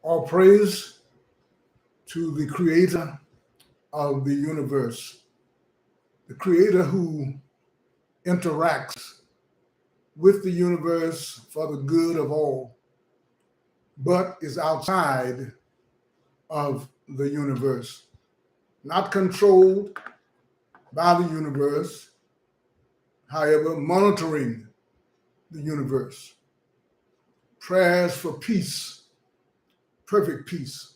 All praise to the creator of the universe, the creator who interacts with the universe for the good of all, but is outside of the universe, not controlled by the universe, however, monitoring the universe. Prayers for peace, perfect peace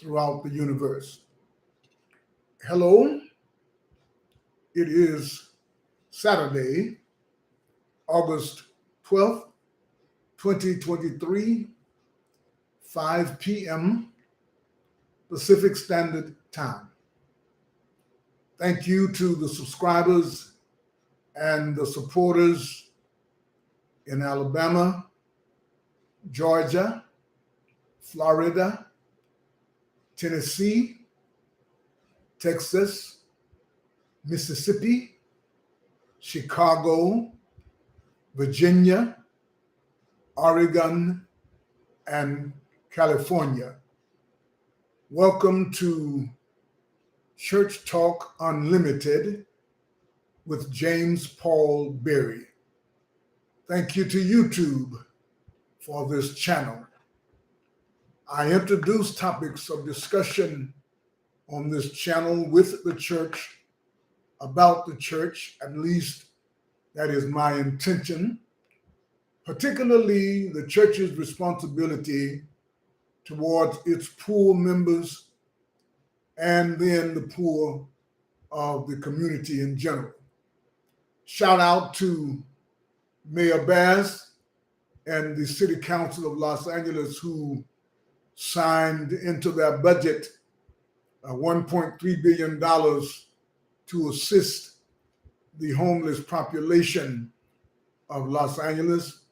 throughout the universe. Hello, it is Saturday, August 12th, 2023, 5 p.m. Pacific Standard Time. Thank you to the subscribers and the supporters in Alabama, Georgia, Florida, Tennessee, Texas, Mississippi, Chicago, Virginia, Oregon, and California. Welcome to Church Talk Unlimited with James Paul Berry. Thank you to YouTube for this channel. I introduce topics of discussion on this channel with the church, about the church, at least that is my intention, particularly the church's responsibility towards its poor members and then the poor of the community in general. Shout out to Mayor Bass and the City Council of Los Angeles who signed into their budget $1.3 billion to assist the homeless population of Los Angeles.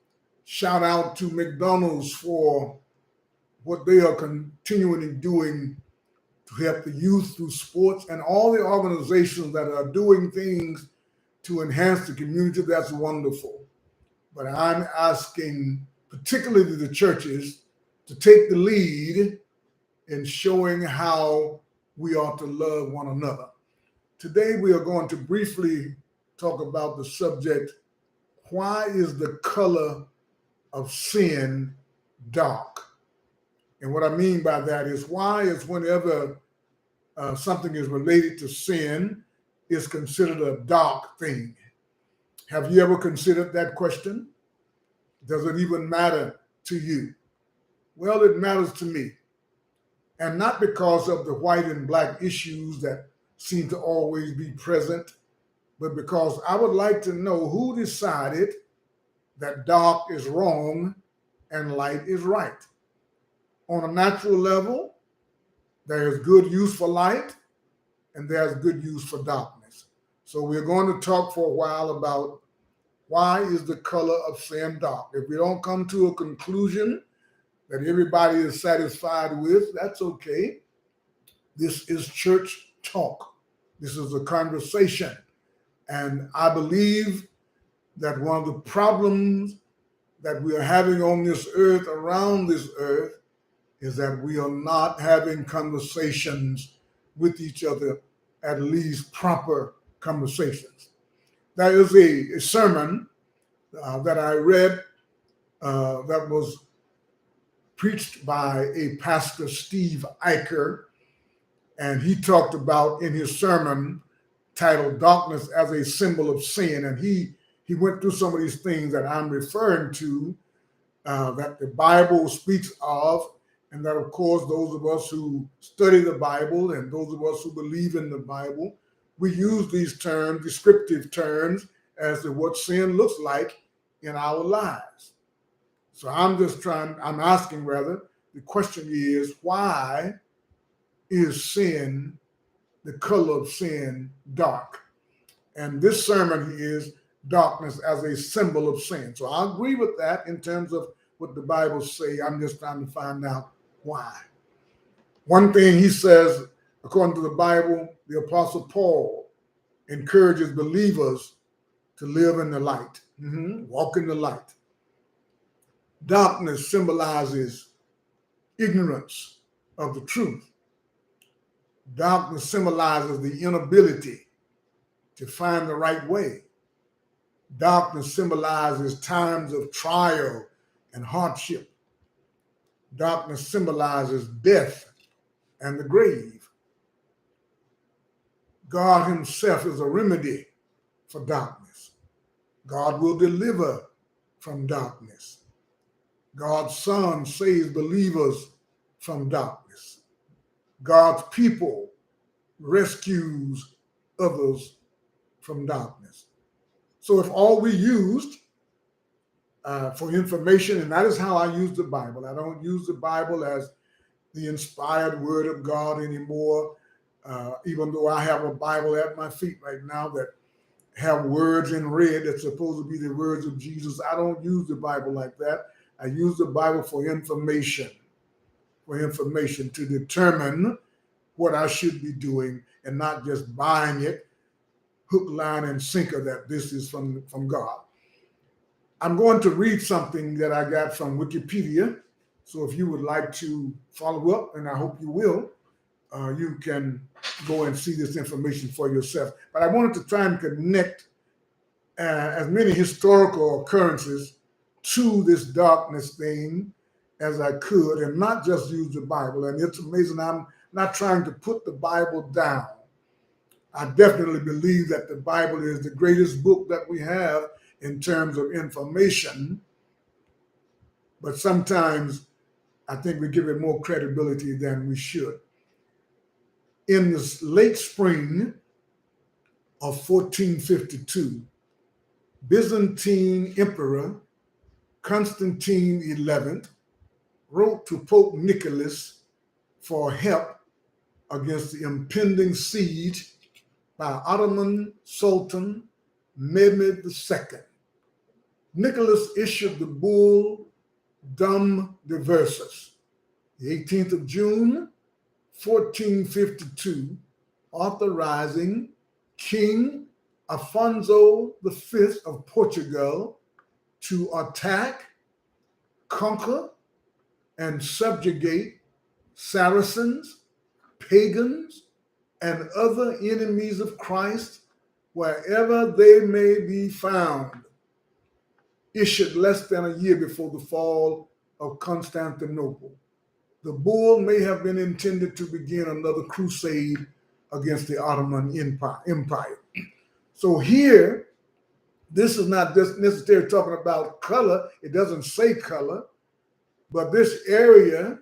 Shout out to McDonald's for what they are continually doing to help the youth through sports and all the organizations that are doing things to enhance the community. That's wonderful. But I'm asking particularly the churches to take the lead in showing how we ought to love one another. Today we are going to briefly talk about the subject, why is the color of sin dark? And what I mean by that is why is whenever something is related to sin is considered a dark thing. Have you ever considered that question? Does it even matter to you? Well, it matters to me. And not because of the white and black issues that seem to always be present, but because I would like to know who decided that dark is wrong and light is right. On a natural level, there is good use for light and there's good use for darkness. So we're going to talk for a while about why is the color of sin dark. If we don't come to a conclusion that everybody is satisfied with, that's okay. This is church talk. This is a conversation. And I believe that one of the problems that we are having on this earth, around this earth, is that we are not having conversations with each other, at least proper conversations. There is a sermon that I read that was preached by a pastor, Steve Eicher, and he talked about in his sermon titled Darkness as a Symbol of Sin. And he went through some of these things that I'm referring to that the Bible speaks of, and that, of course, those of us who study the Bible and those of us who believe in the Bible, we use these terms, descriptive terms, as to what sin looks like in our lives. So I'm asking, the question is, why is sin, the color of sin, dark? And this sermon is darkness as a symbol of sin. So I agree with that in terms of what the Bible say. I'm just trying to find out why. One thing he says, according to the Bible, the Apostle Paul encourages believers to live in the light, walk in the light. Darkness symbolizes ignorance of the truth. Darkness symbolizes the inability to find the right way. Darkness symbolizes times of trial and hardship. Darkness symbolizes death and the grave. God himself is a remedy for darkness. God will deliver from darkness. God's Son saves believers from darkness. God's people rescues others from darkness. So if all we used for information, and that is how I use the Bible. I don't use the Bible as the inspired word of God anymore, even though I have a Bible at my feet right now that have words in red that's supposed to be the words of Jesus. I don't use the Bible like that. I use the Bible for information to determine what I should be doing and not just buying it hook, line, and sinker that this is from God. I'm going to read something that I got from Wikipedia. So if you would like to follow up, and I hope you will, you can go and see this information for yourself. But I wanted to try and connect as many historical occurrences to this darkness thing as I could, and not just use the Bible. And it's amazing, I'm not trying to put the Bible down. I definitely believe that the Bible is the greatest book that we have in terms of information, but sometimes I think we give it more credibility than we should. In the late spring of 1452, Byzantine Emperor Constantine XI wrote to Pope Nicholas for help against the impending siege by Ottoman Sultan Mehmed II. Nicholas issued the bull Dum Diversas, the 18th of June, 1452, authorizing King Afonso V of Portugal to attack, conquer, and subjugate Saracens, pagans, and other enemies of Christ wherever they may be found. Issued less than a year before the fall of Constantinople. The bull may have been intended to begin another crusade against the Ottoman Empire. So here, this is not just necessarily talking about color. It doesn't say color, but this area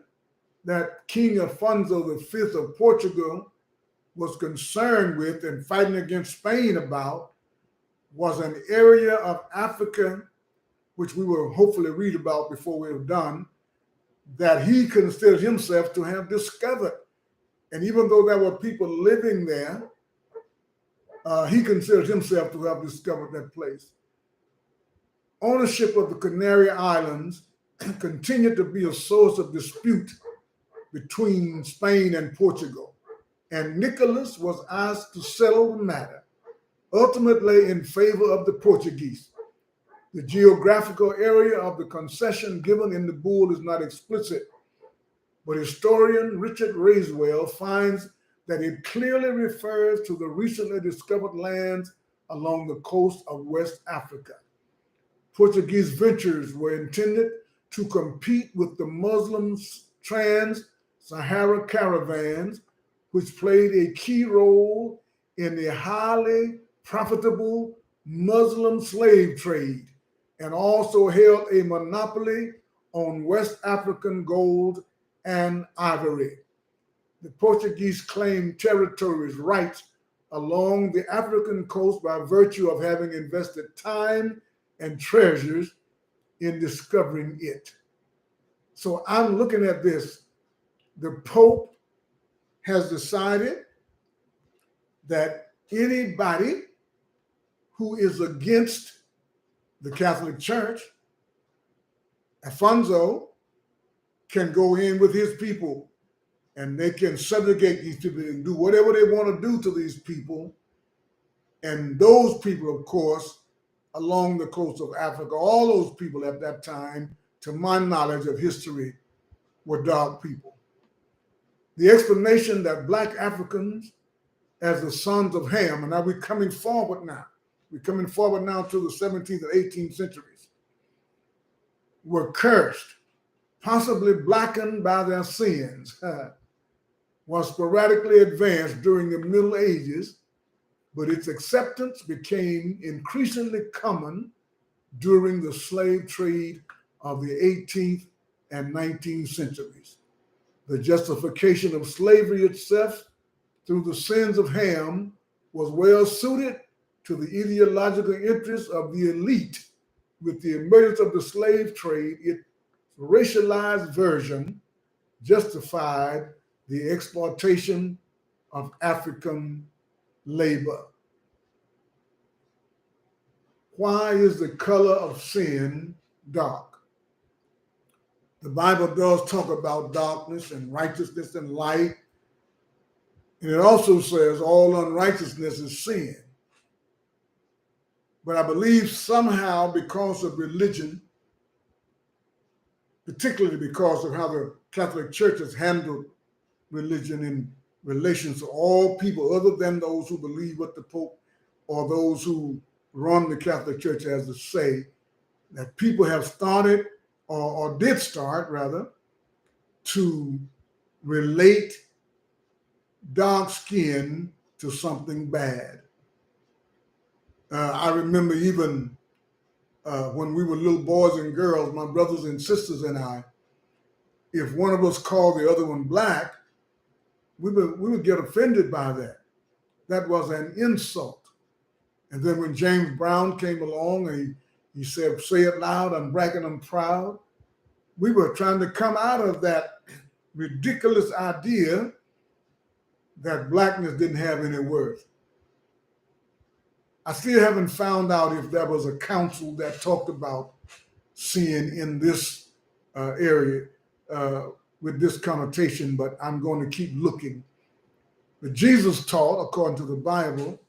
that King Afonso V of Portugal was concerned with and fighting against Spain about was an area of Africa, which we will hopefully read about before we're done, that he considered himself to have discovered. And even though there were people living there, he considered himself to have discovered that place. Ownership of the Canary Islands continued to be a source of dispute between Spain and Portugal, and Nicholas was asked to settle the matter, ultimately in favor of the Portuguese. The geographical area of the concession given in the bull is not explicit, but historian Richard Rasewell finds that it clearly refers to the recently discovered lands along the coast of West Africa. Portuguese ventures were intended to compete with the Muslim trans-Sahara caravans, which played a key role in the highly profitable Muslim slave trade, and also held a monopoly on West African gold and ivory. The Portuguese claimed territories' rights along the African coast by virtue of having invested time and treasures in discovering it. So I'm looking at this. The Pope has decided that anybody who is against the Catholic Church, Afonso, can go in with his people and they can subjugate these people and do whatever they want to do to these people. And those people, of course, along the coast of Africa, all those people at that time, to my knowledge of history, were dark people. The explanation that black Africans, as the sons of Ham, and now we're coming forward now. We're coming forward now to the 17th and 18th centuries, were cursed, possibly blackened by their sins, was sporadically advanced during the Middle Ages, but its acceptance became increasingly common during the slave trade of the 18th and 19th centuries. The justification of slavery itself through the sins of Ham was well suited to the ideological interests of the elite. With the emergence of the slave trade, its racialized version justified the exploitation of African labor. Why is the color of sin dark? The Bible does talk about darkness and righteousness and light. And it also says all unrighteousness is sin. But I believe somehow because of religion, particularly because of how the Catholic Church has handled religion in relation to all people other than those who believe what the Pope or those who run the Catholic Church has to say, that people have started or did start rather to relate dark skin to something bad. I remember even when we were little boys and girls, my brothers and sisters and I, if one of us called the other one black, we would get offended by that. That was an insult. And then when James Brown came along and he said, "Say it loud, I'm black and I'm proud," we were trying to come out of that ridiculous idea that blackness didn't have any worth. I still haven't found out if there was a council that talked about sin in this area with this connotation, but I'm going to keep looking. But Jesus taught, according to the Bible,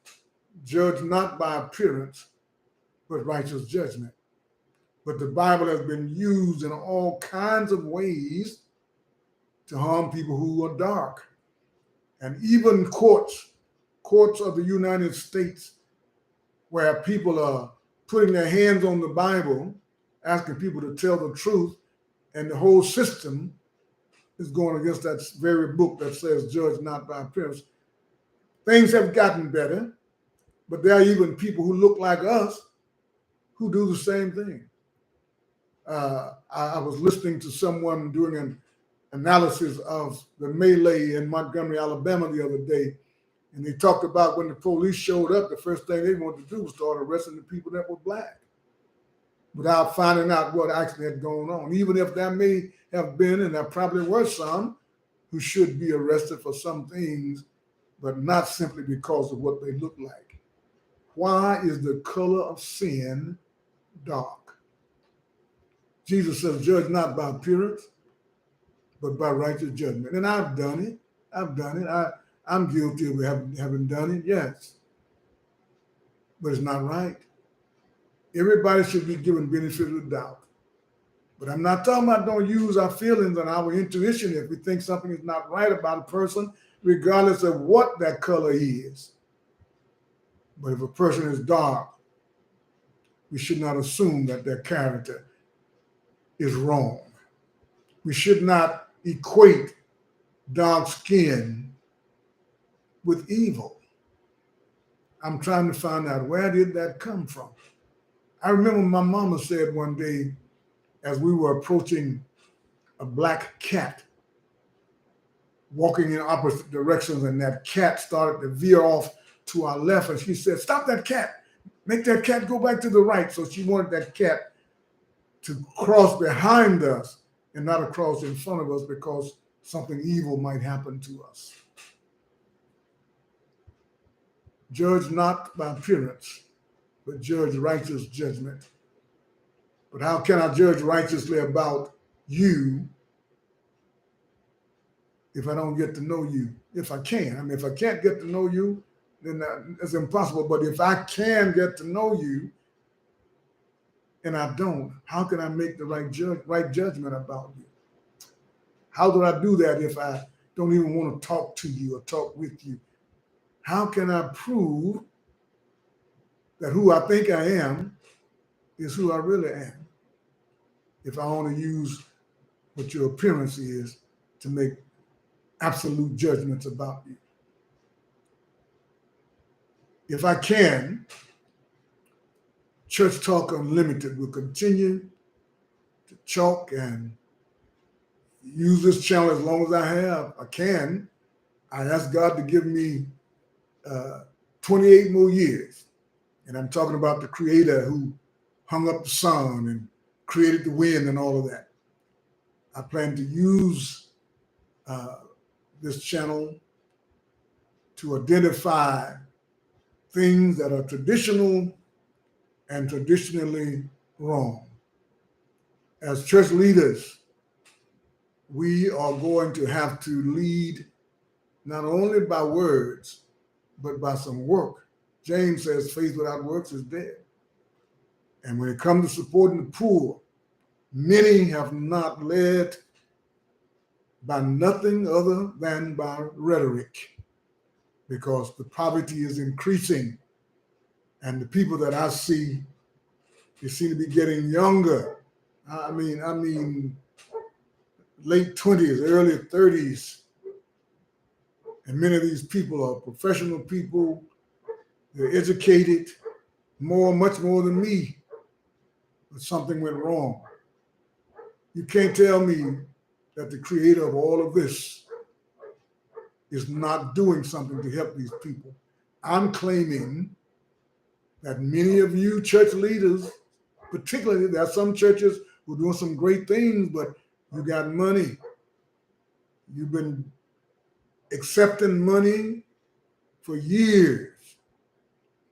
judge not by appearance, but righteous judgment. But the Bible has been used in all kinds of ways to harm people who are dark. And even courts of the United States, where people are putting their hands on the Bible, asking people to tell the truth, and the whole system is going against that very book that says, judge not by appearance. Things have gotten better, but there are even people who look like us who do the same thing. I was listening to someone doing an analysis of the melee in Montgomery, Alabama the other day, and they talked about when the police showed up, the first thing they wanted to do was start arresting the people that were black without finding out what actually had gone on, even if there may have been, and there probably were some, who should be arrested for some things, but not simply because of what they look like. Why is the color of sin dark? Jesus says, judge not by appearance, but by righteous judgment. And I've done it. I'm guilty of having done it, yes. But it's not right. Everybody should be given benefit of the doubt. But I'm not talking about don't use our feelings and our intuition if we think something is not right about a person, regardless of what that color is. But if a person is dark, we should not assume that their character is wrong. We should not equate dark skin with evil. I'm trying to find out, where did that come from? I remember my mama said one day, as we were approaching a black cat walking in opposite directions, and that cat started to veer off to our left, and she said, "Stop that cat. Make that cat go back to the right." So she wanted that cat to cross behind us and not across in front of us because something evil might happen to us. Judge not by appearance, but judge righteous judgment. But how can I judge righteously about you if I don't get to know you? If I can. I mean, if I can't get to know you, then it's impossible. But if I can get to know you and I don't, how can I make the right judgment about you? How do I do that if I don't even want to talk to you or talk with you? How can I prove that who I think I am is who I really am if I only use what your appearance is to make absolute judgments about you? If I can, Church Talk Unlimited will continue to chalk and use this channel as long as I can. I ask God to give me 28 more years. And I'm talking about the Creator who hung up the sun and created the wind and all of that. I plan to use this channel to identify things that are traditional and traditionally wrong. As church leaders, we are going to have to lead not only by words, but by some work. James says faith without works is dead. And when it comes to supporting the poor, many have not led by nothing other than by rhetoric, because the poverty is increasing. And the people that I see, they seem to be getting younger. I mean, late 20s, early 30s. And many of these people are professional people. They're educated, much more than me. But something went wrong. You can't tell me that the Creator of all of this is not doing something to help these people. I'm claiming that many of you church leaders, particularly, there are some churches who are doing some great things, but you got money. You've been accepting money for years.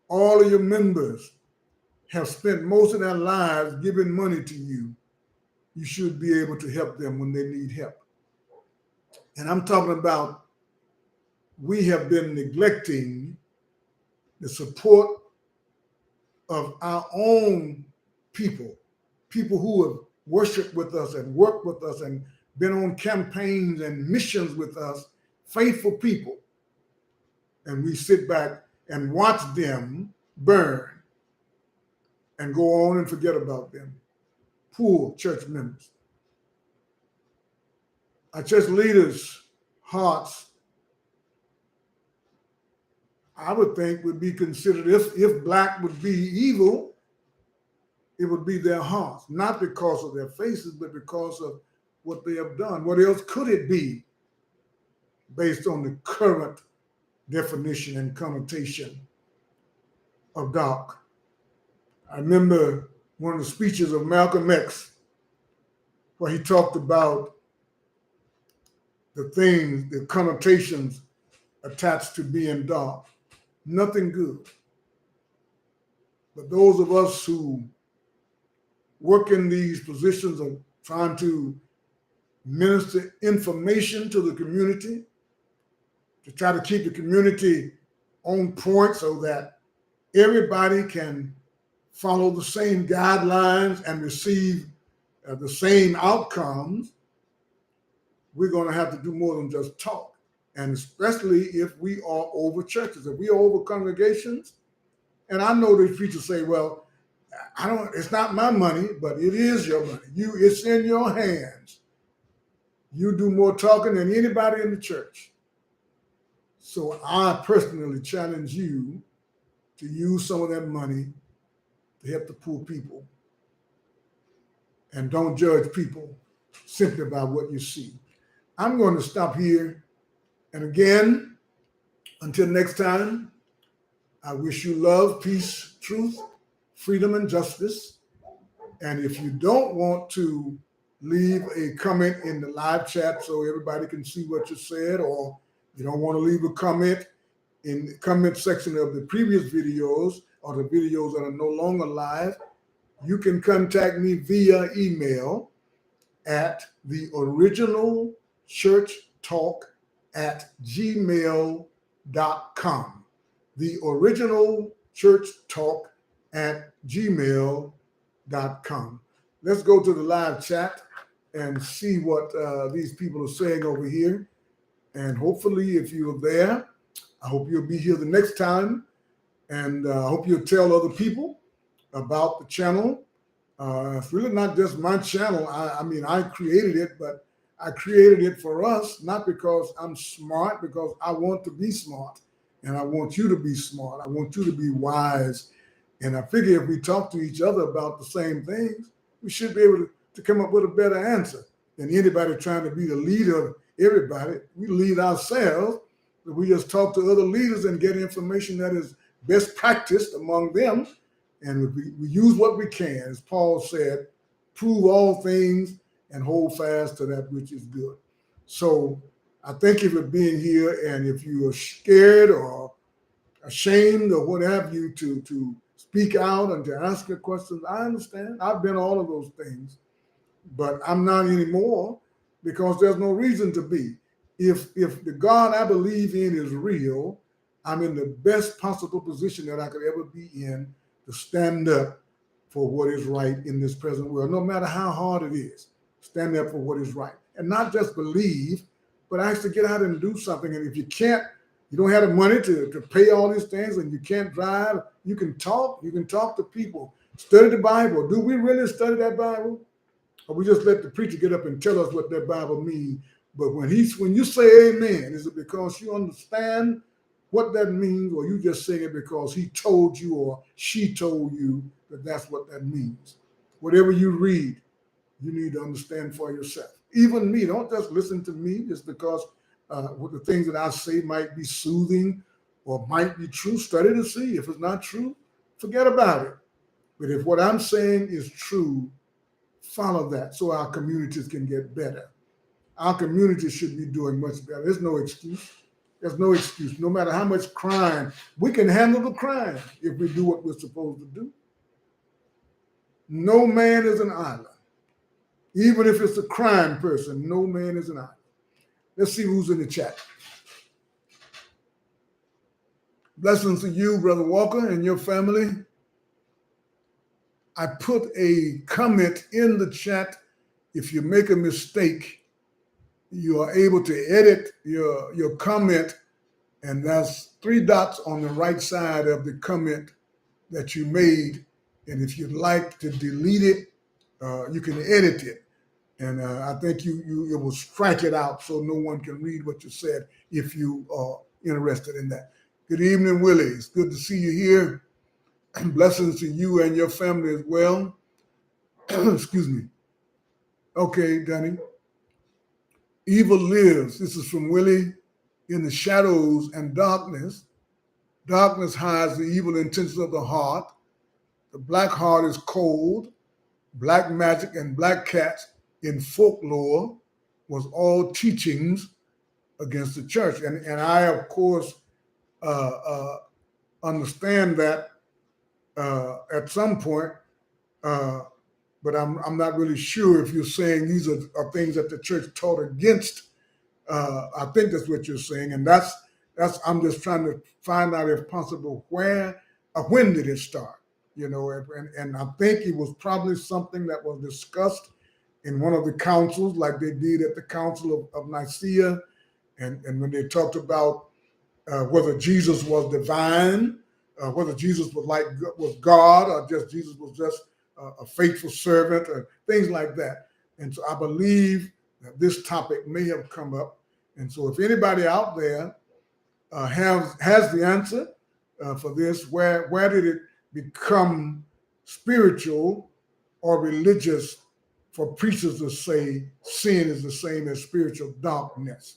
All of your members have spent most of their lives giving money to you. You should be able to help them when they need help. And I'm talking about, we have been neglecting the support of our own people who have worshiped with us and worked with us and been on campaigns and missions with us, faithful people. And we sit back and watch them burn and go on and forget about them. Poor church members. Our church leaders' hearts, I would think, would be considered, if black would be evil, it would be their hearts, not because of their faces, but because of what they have done. What else could it be based on the current definition and connotation of dark? I remember one of the speeches of Malcolm X, where he talked about the things, the connotations attached to being dark. Nothing good. But those of us who work in these positions of trying to minister information to the community, to try to keep the community on point so that everybody can follow the same guidelines and receive the same outcomes, we're going to have to do more than just talk. And especially if we are over churches, if we are over congregations. And I know these preachers say, well, it's not my money, but it is your money. It's in your hands. You do more talking than anybody in the church. So I personally challenge you to use some of that money to help the poor people. And don't judge people simply by what you see. I'm going to stop here. And again, until next time, I wish you love, peace, truth, freedom, and justice. And if you don't want to leave a comment in the live chat so everybody can see what you said, or you don't want to leave a comment in the comment section of the previous videos or the videos that are no longer live, you can contact me via email at theoriginalchurchtalk@gmail.com. theoriginalchurchtalk@gmail.com. Let's go to the live chat and see what these people are saying over here. And hopefully, if you're there, I hope you'll be here the next time. And I hope you'll tell other people about the channel. It's really not just my channel. I mean, I created it, but I created it for us, not because I'm smart, because I want to be smart. And I want you to be smart. I want you to be wise. And I figure if we talk to each other about the same things, we should be able to come up with a better answer than anybody trying to be the leader of everybody. We lead ourselves, but we just talk to other leaders and get information that is best practiced among them. And we use what we can, as Paul said, prove all things and hold fast to that which is good. So I thank you for being here. And if you are scared or ashamed or what have you to speak out and to ask your questions, I understand. I've been all of those things, but I'm not anymore because there's no reason to be. If the God I believe in is real, I'm in the best possible position that I could ever be in to stand up for what is right in this present world, no matter how hard it is. Stand up for what is right. And not just believe, but actually get out and do something. And if you can't, you don't have the money to pay all these things and you can't drive, you can talk to people. Study the Bible. Do we really study that Bible? Or we just let the preacher get up and tell us what that Bible means? But when you say amen, is it because you understand what that means, or you just saying it because he told you or she told you that that's what that means? Whatever you read, you need to understand for yourself. Even me, don't just listen to me just because what the things that I say might be soothing or might be true. Study to see. If it's not true, forget about it. But if what I'm saying is true, follow that so our communities can get better. Our communities should be doing much better. There's no excuse. There's no excuse. No matter how much crime, we can handle the crime if we do what we're supposed to do. No man is an island. Even if it's a crime person, no man is an island. Let's see who's in the chat. Blessings to you, Brother Walker, and your family. I put a comment in the chat. If you make a mistake, you are able to edit your comment, and that's 3 dots on the right side of the comment that you made. And if you'd like to delete it, you can edit it. And I think it will strike it out so no one can read what you said if you are interested in that. Good evening, Willie. It's good to see you here. Blessings to you and your family as well. Excuse me. Okay, Danny. Evil lives. This is from Willie. In the shadows and darkness. Darkness hides the evil intentions of the heart. The black heart is cold. Black magic and black cats in folklore was all teachings against the church. And I, of course, understand that at some point, but I'm not really sure if you're saying these are things that the church taught against. I think that's what you're saying, and that's I'm just trying to find out, if possible, when did it start? You know, and I think it was probably something that was discussed in one of the councils, like they did at the Council of Nicaea, and when they talked about whether Jesus was divine, whether Jesus was God, or just Jesus was just a faithful servant, or things like that. And so I believe that this topic may have come up. And so if anybody out there has the answer for this, where did it become spiritual or religious for preachers to say sin is the same as spiritual darkness?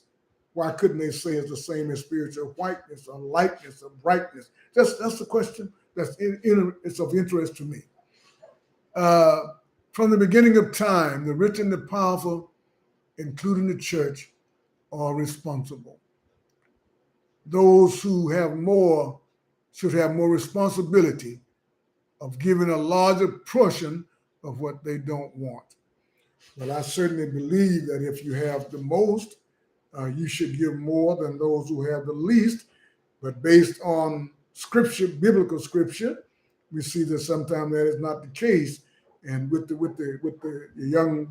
Why couldn't they say it's the same as spiritual whiteness or lightness or brightness? That's the question it's of interest to me. From the beginning of time, the rich and the powerful, including the church, are responsible. Those who have more should have more responsibility of giving a larger portion of what they don't want. Well, I certainly believe that if you have the most, you should give more than those who have the least. But based on scripture, biblical scripture, we see that sometimes that is not the case. And with the young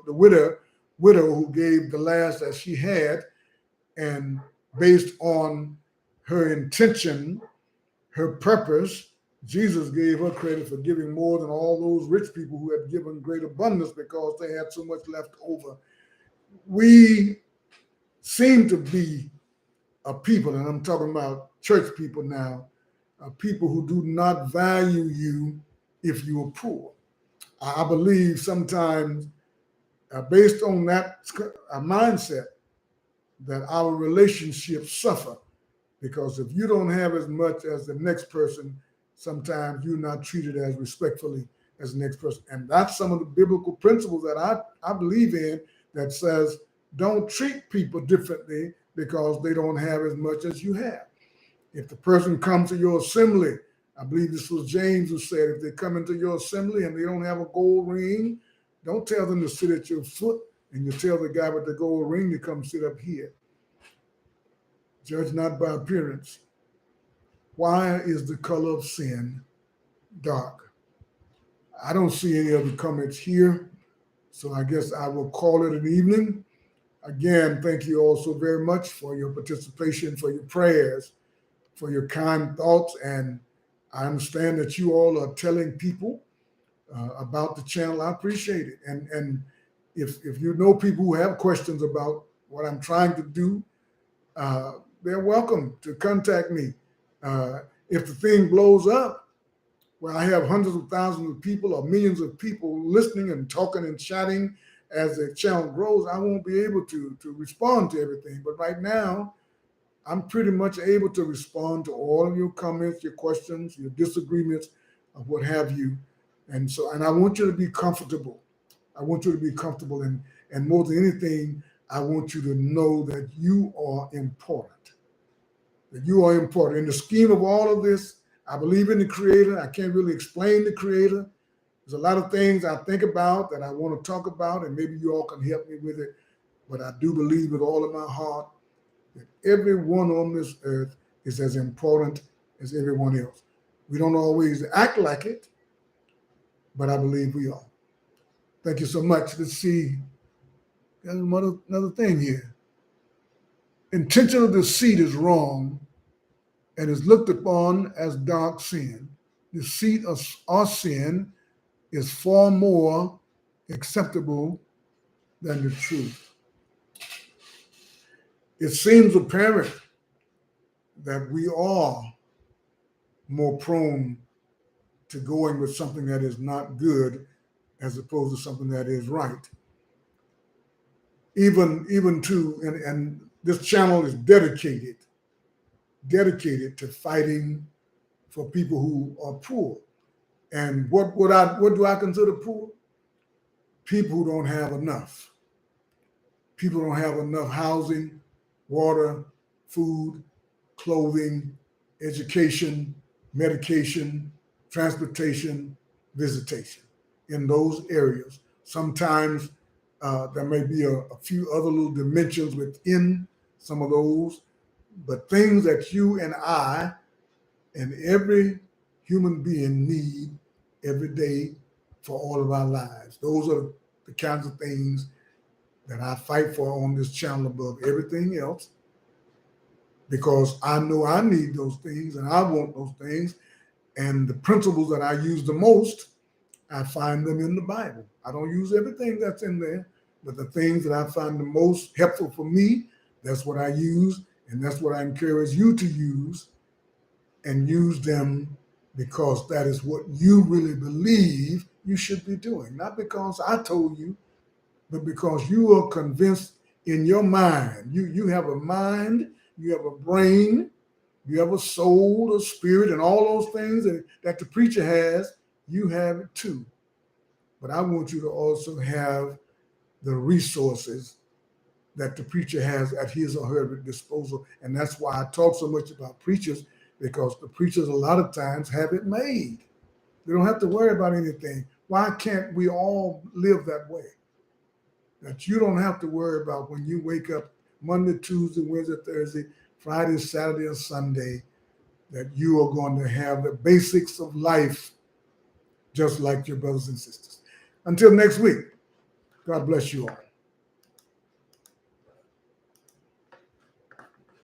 the widow who gave the last that she had, and based on her intention, her purpose, Jesus gave her credit for giving more than all those rich people who had given great abundance because they had so much left over. We seem to be a people, and I'm talking about church people now, people who do not value you if you are poor. I believe sometimes, based on that mindset, that our relationships suffer because if you don't have as much as the next person, sometimes you're not treated as respectfully as the next person. And that's some of the biblical principles that I believe in, that says don't treat people differently because they don't have as much as you have. If the person comes to your assembly, I believe this was James who said, if they come into your assembly and they don't have a gold ring, don't tell them to sit at your foot, and you tell the guy with the gold ring to come sit up here. Judge not by appearance. Why is the color of sin dark? I don't see any other comments here, so I guess I will call it an evening. Again, thank you all so very much for your participation, for your prayers, for your kind thoughts, and I understand that you all are telling people about the channel. I appreciate it. And if you know people who have questions about what I'm trying to do, they're welcome to contact me. If the thing blows up, where I have hundreds of thousands of people or millions of people listening and talking and chatting as the channel grows, I won't be able to respond to everything. But right now, I'm pretty much able to respond to all of your comments, your questions, your disagreements, of what have you. And I want you to be comfortable. I want you to be comfortable. And more than anything, I want you to know that you are important. That you are important. In the scheme of all of this, I believe in the Creator. I can't really explain the Creator. There's a lot of things I think about that I want to talk about, and maybe you all can help me with it. But I do believe with all of my heart that everyone on this earth is as important as everyone else. We don't always act like it, but I believe we are. Thank you so much. Let's see. There's another thing here. Intentional deceit is wrong and is looked upon as dark sin. Deceit or sin is far more acceptable than the truth. It seems apparent that we are more prone to going with something that is not good as opposed to something that is right. Even to, and this channel is dedicated to fighting for people who are poor. And what do I consider poor? People who don't have enough. People don't have enough housing, water, food, clothing, education, medication, transportation, visitation. In those areas, sometimes there may be a few other little dimensions within some of those, but things that you and I and every human being need every day for all of our lives. Those are the kinds of things that I fight for on this channel above everything else, because I know I need those things and I want those things. And the principles that I use the most, I find them in the Bible. I don't use everything that's in there, but the things that I find the most helpful for me, that's what I use. And that's what I encourage you to use, and use them because that is what you really believe you should be doing. Not because I told you, but because you are convinced in your mind. You have a mind, you have a brain, you have a soul, a spirit, and all those things that the preacher has, you have it too. But I want you to also have the resources that the preacher has at his or her disposal. And that's why I talk so much about preachers, because the preachers a lot of times have it made. They don't have to worry about anything. Why can't we all live that way? That you don't have to worry about when you wake up Monday, Tuesday, Wednesday, Thursday, Friday, Saturday, and Sunday, that you are going to have the basics of life just like your brothers and sisters. Until next week, God bless you all.